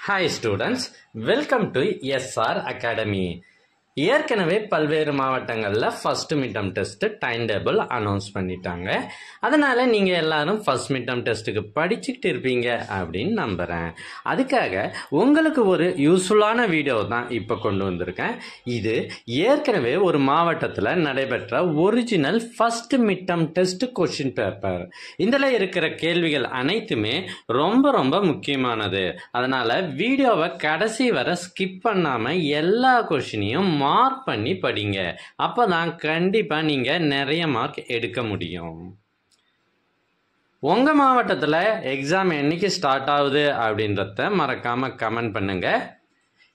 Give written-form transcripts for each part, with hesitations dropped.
Hi students, welcome to SR Academy. ஏற்கனவே பல்வேறு மாவட்டங்களில் first midterm test time table announce பண்ணிட்டாங்க. அதனால நீங்க எல்லாரும் ஃபர்ஸ்ட் மிட்டம் டெஸ்ட்டுக்கு படிச்சுக்கிட்டு இருப்பீங்க அப்படின்னு நம்புறேன். அதுக்காக உங்களுக்கு ஒரு யூஸ்ஃபுல்லான வீடியோ தான் இப்போ கொண்டு வந்திருக்கேன். இது ஏற்கனவே ஒரு மாவட்டத்தில் நடைபெற்ற original first midterm test question paper. இதில் இருக்கிற கேள்விகள் அனைத்துமே ரொம்ப ரொம்ப முக்கியமானது. அதனால வீடியோவை கடைசி வரை ஸ்கிப் பண்ணாம எல்லா கொஸ்டினையும் மார்க் பண்ணி படிங்க. அப்பதான் கண்டிப்பா நீங்க நிறைய மார்க் எடுக்க முடியும். உங்க மாவட்டத்தில் எக்ஸாம் என்னைக்கு ஸ்டார்ட் ஆகுது அப்படின்றத மறக்காம கமெண்ட் பண்ணுங்க.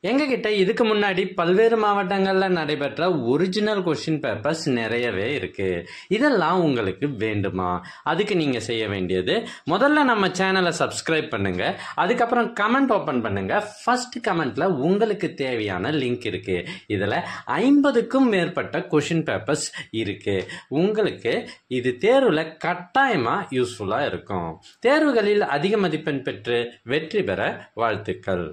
எங்ககிட்ட இதுக்கு முன்னாடி பல்வேறு மாவட்டங்களில் நடைபெற்ற ஒரிஜினல் கொஸ்டின் பேப்பர்ஸ் நிறையவே இருக்கு. இதெல்லாம் உங்களுக்கு வேண்டுமா? அதுக்கு நீங்க செய்ய வேண்டியது முதல்ல நம்ம சேனலை சப்ஸ்கிரைப் பண்ணுங்க. அதுக்கப்புறம் கமெண்ட் ஓபன் பண்ணுங்க. ஃபர்ஸ்ட் கமெண்ட்ல உங்களுக்கு தேவையான லிங்க் இருக்கு. இதுல 50க்கும் மேற்பட்ட கொஸ்டின் பேப்பர்ஸ் இருக்கு. உங்களுக்கு இது தேர்வுல கட்டாயமா யூஸ்ஃபுல்லா இருக்கும். தேர்வுகளில் அதிக மதிப்பெண் பெற்று வெற்றி பெற வாழ்த்துக்கள்.